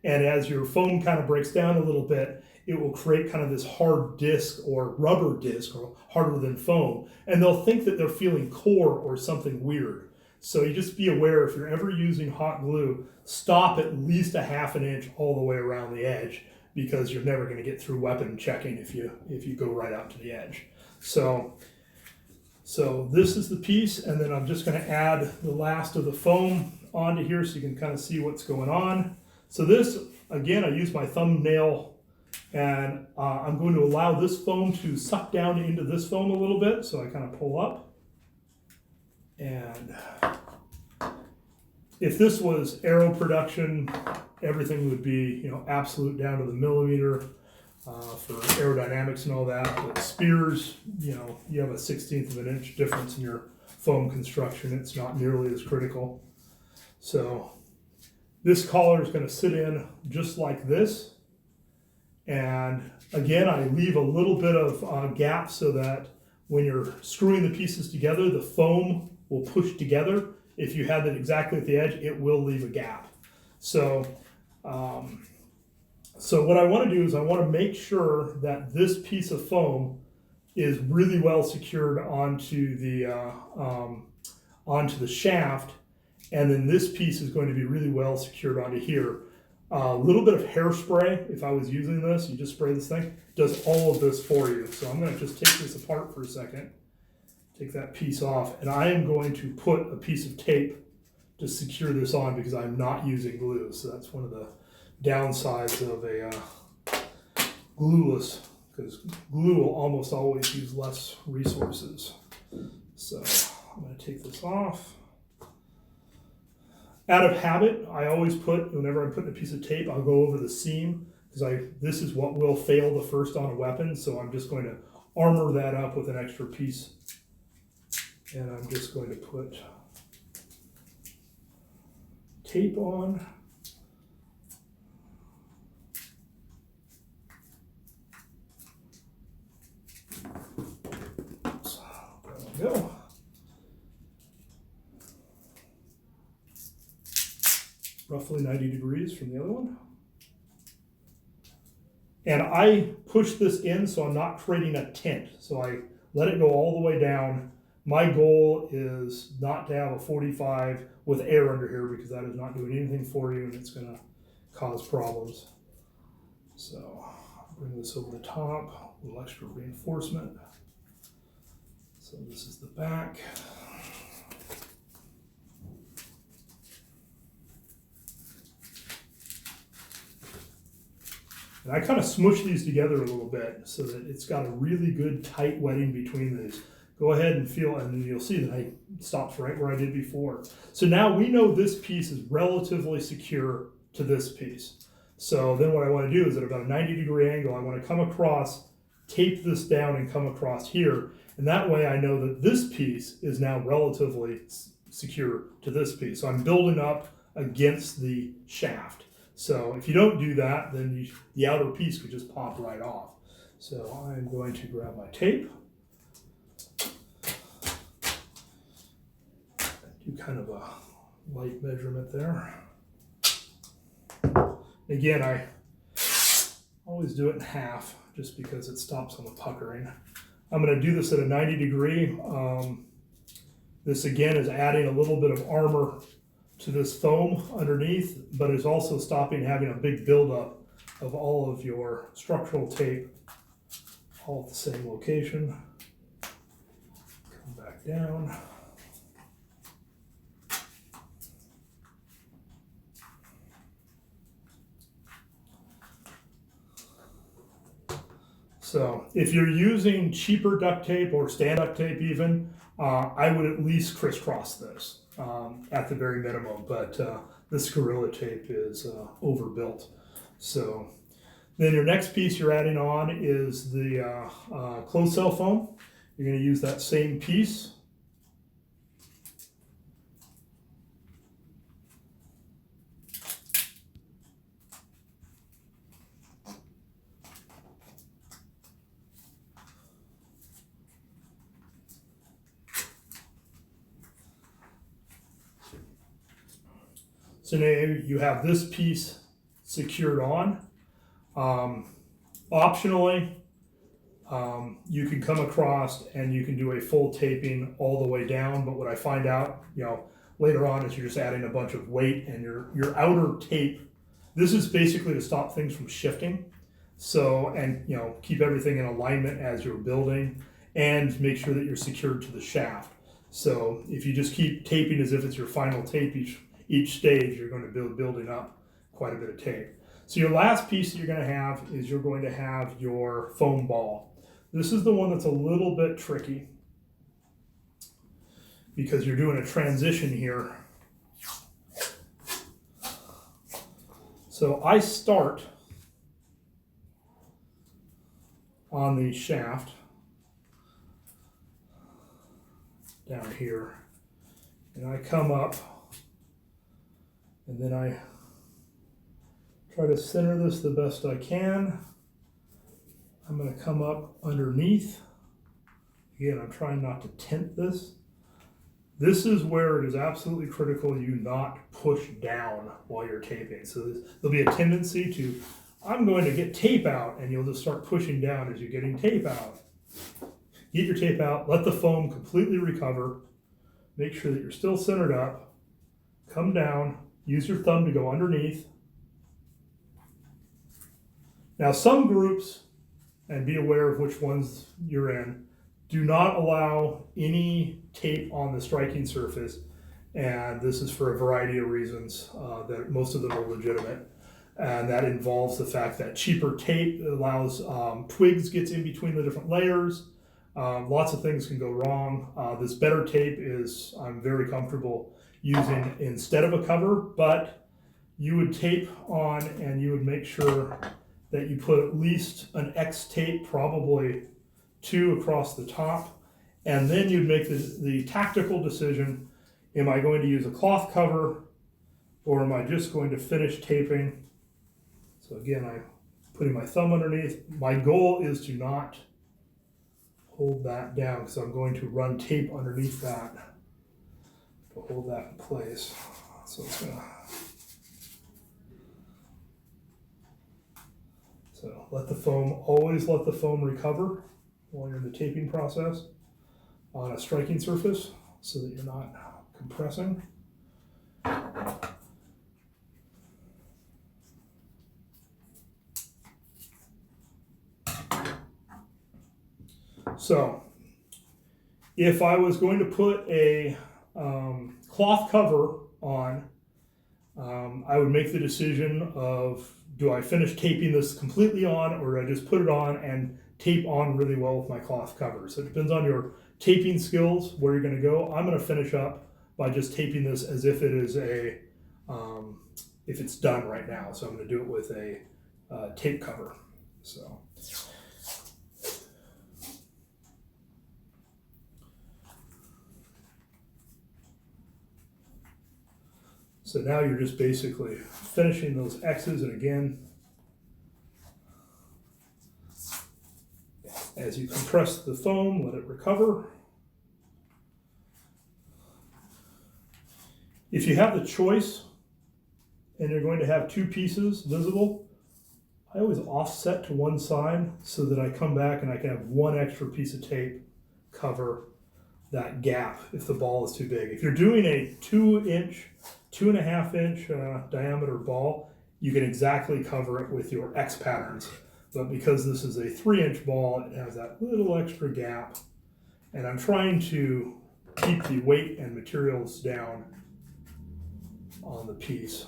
A: And as your foam kind of breaks down a little bit, it will create kind of this hard disc or rubber disc or harder than foam. And they'll think that they're feeling core or something weird. So you just be aware if you're ever using hot glue, stop at least 1/2 inch all the way around the edge, because you're never going to get through weapon checking if you go right out to the edge. So this is the piece, and then I'm just going to add the last of the foam onto here so you can kind of see what's going on. So this, again, I use my thumbnail, and I'm going to allow this foam to suck down into this foam a little bit. So I kind of pull up, and if this was aero production, everything would be absolute down to the millimeter. For aerodynamics and all that, but spears, you have a 1/16 of an inch difference in your foam construction. It's not nearly as critical. So this collar is going to sit in just like this. And again, I leave a little bit of gap so that when you're screwing the pieces together, the foam will push together. If you have it exactly at the edge, it will leave a gap. So what I want to do is I want to make sure that this piece of foam is really well secured onto the shaft, and then this piece is going to be really well secured onto here. A little bit of hairspray, if I was using this, you just spray this thing, does all of this for you. So I'm going to just take this apart for a second, take that piece off, and I am going to put a piece of tape to secure this on because I'm not using glue. So that's one of the downsides of a glueless, because glue will almost always use less resources. So I'm going to take this off. Out of habit, I always put, whenever I'm putting a piece of tape, I'll go over the seam because this is what will fail the first on a weapon. So I'm just going to armor that up with an extra piece. And I'm just going to put tape on. Oops, there we go. Roughly 90 degrees from the other one. And I push this in so I'm not creating a tint. So I let it go all the way down. My goal is not to have a 45 with air under here because that is not doing anything for you and it's going to cause problems. So bring this over the top, a little extra reinforcement. So this is the back. And I kind of smush these together a little bit so that it's got a really good tight wetting between these. Go ahead and feel, and you'll see that I stopped right where I did before. So now we know this piece is relatively secure to this piece. So then what I want to do is at about a 90-degree angle, I want to come across, tape this down and come across here. And that way I know that this piece is now relatively secure to this piece. So I'm building up against the shaft. So if you don't do that, then the outer piece could just pop right off. So I'm going to grab my tape. Do kind of a light measurement there. Again, I always do it in half just because it stops on the puckering. I'm going to do this at a 90 degree. This again is adding a little bit of armor to this foam underneath, but it's also stopping having a big buildup of all of your structural tape all at the same location. Come back down. So if you're using cheaper duct tape or stand duct tape even, I would at least crisscross this at the very minimum, but this Gorilla Tape is overbuilt. So then your next piece you're adding on is the closed cell foam. You're going to use that same piece. So now you have this piece secured on. Optionally, you can come across and you can do a full taping all the way down, but what I find out, later on is you're just adding a bunch of weight and your outer tape. This is basically to stop things from shifting. So, and keep everything in alignment as you're building and make sure that you're secured to the shaft. So if you just keep taping as if it's your final tape each stage, you're going to be building up quite a bit of tape. So your last piece that you're going to have is you're going to have your foam ball. This is the one that's a little bit tricky because you're doing a transition here. So I start on the shaft down here and I come up and then I try to center this the best I can. I'm going to come up underneath. Again, I'm trying not to tint this. This is where it is absolutely critical you not push down while you're taping. So there'll be a tendency to, I'm going to get tape out, and you'll just start pushing down as you're getting tape out. Get your tape out, let the foam completely recover. Make sure that you're still centered up. Come down, use your thumb to go underneath. Now some groups, and be aware of which ones you're in, do not allow any tape on the striking surface, and this is for a variety of reasons that most of them are legitimate. And that involves the fact that cheaper tape allows twigs gets in between the different layers. Lots of things can go wrong. This better tape is I'm very comfortable using instead of a cover, but you would tape on and you would make sure that you put at least an X tape, probably 2 across the top, and then you'd make the tactical decision, am I going to use a cloth cover or am I just going to finish taping? So again, I'm putting my thumb underneath. My goal is to not hold that down because I'm going to run tape underneath that to hold that in place. So it's gonna. So always let the foam recover while you're in the taping process on a striking surface so that you're not compressing. So if I was going to put a cloth cover on, I would make the decision of, do I finish taping this completely on, or do I just put it on and tape on really well with my cloth cover? So it depends on your taping skills, where you're going to go. I'm going to finish up by just taping this as if it is if it's done right now. So I'm going to do it with a tape cover. So now you're just basically finishing those X's, and again, as you compress the foam, let it recover. If you have the choice and you're going to have 2 pieces visible, I always offset to one side so that I come back and I can have 1 extra piece of tape cover that gap if the ball is too big. If you're doing a 2.5 inch diameter ball, you can exactly cover it with your X patterns. But because this is a 3-inch ball, it has that little extra gap. And I'm trying to keep the weight and materials down on the piece.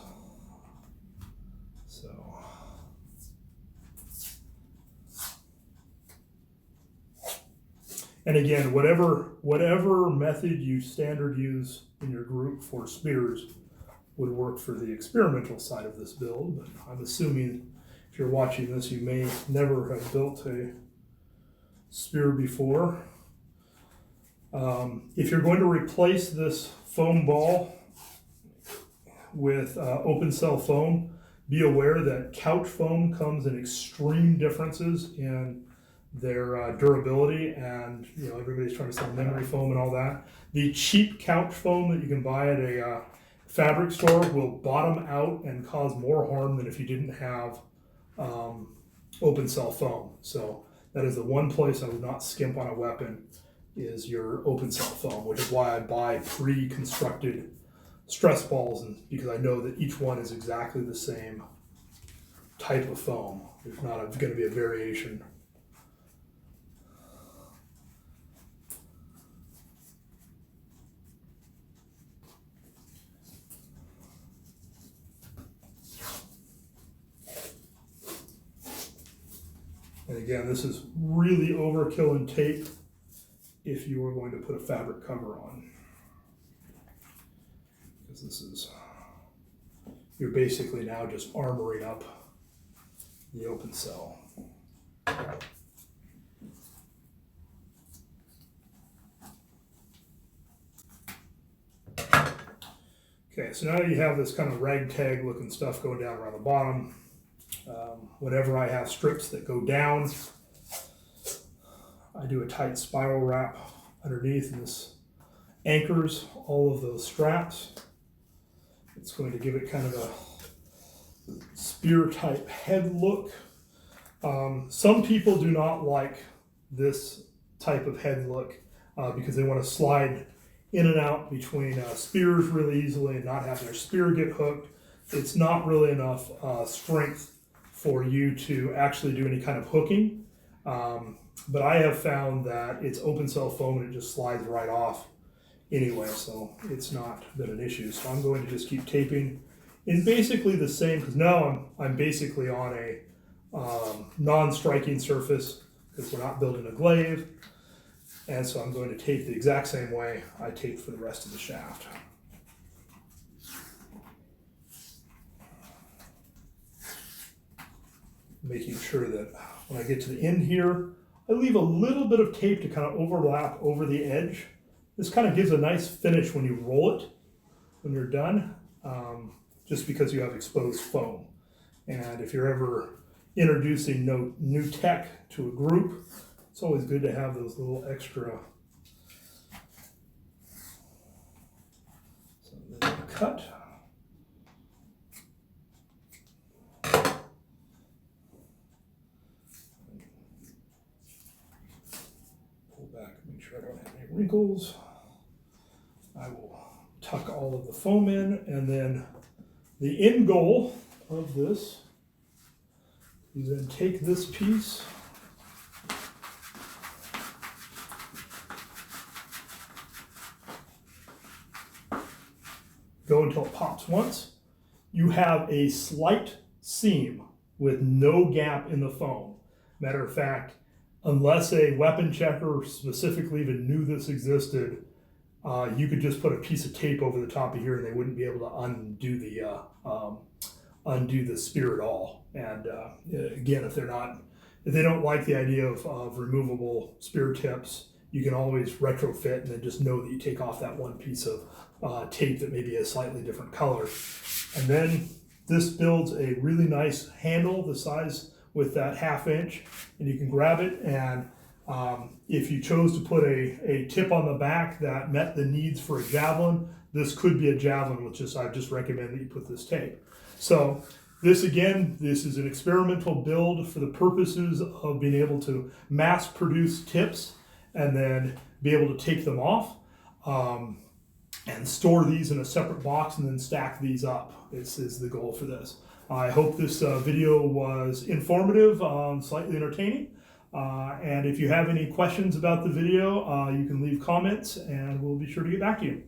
A: So. And again, whatever method you standard use in your group for spears would work for the experimental side of this build. But I'm assuming if you're watching this, you may never have built a spear before. If you're going to replace this foam ball with open cell foam, be aware that couch foam comes in extreme differences in their durability, and everybody's trying to sell memory foam and all that. The cheap couch foam that you can buy at a fabric store will bottom out and cause more harm than if you didn't have open cell foam. So that is the one place I would not skimp on a weapon, is your open cell foam, which is why I buy pre-constructed stress balls, and because I know that each one is exactly the same type of foam. There's not going to be a variation. And again, this is really overkill in tape if you are going to put a fabric cover on. Because you're basically now just armoring up the open cell. Okay, so now you have this kind of ragtag looking stuff going down around the bottom. Whenever I have strips that go down, I do a tight spiral wrap underneath, and this anchors all of those straps. It's going to give it kind of a spear type head look. Some people do not like this type of head look because they want to slide in and out between spears really easily and not have their spear get hooked. It's not really enough strength for you to actually do any kind of hooking. But I have found that it's open cell foam and it just slides right off anyway, so it's not been an issue. So I'm going to just keep taping in basically the same, because now I'm basically on a non-striking surface because we're not building a glaive. And so I'm going to tape the exact same way I taped for the rest of the shaft. Making sure that when I get to the end here, I leave a little bit of tape to kind of overlap over the edge. This kind of gives a nice finish when you roll it, when you're done, just because you have exposed foam. And if you're ever introducing new tech to a group, it's always good to have those little extra. So then cut. Pull back, make sure I don't have any wrinkles. I will tuck all of the foam in, and then the end goal of this, you then take this piece, go until it pops once. You have a slight seam with no gap in the foam. Matter of fact, unless a weapon checker specifically even knew this existed, you could just put a piece of tape over the top of here and they wouldn't be able to undo the spear at all. And again, if they don't like the idea of removable spear tips, you can always retrofit and then just know that you take off that one piece of tape that may be a slightly different color. And then this builds a really nice handle the size with that 1/2 inch, and you can grab it, and if you chose to put a tip on the back that met the needs for a javelin, this could be a javelin, which is, I just recommend that you put this tape. So this is an experimental build for the purposes of being able to mass produce tips and then be able to take them off and store these in a separate box and then stack these up. This is the goal for this. I hope this video was informative, slightly entertaining. And if you have any questions about the video, you can leave comments and we'll be sure to get back to you.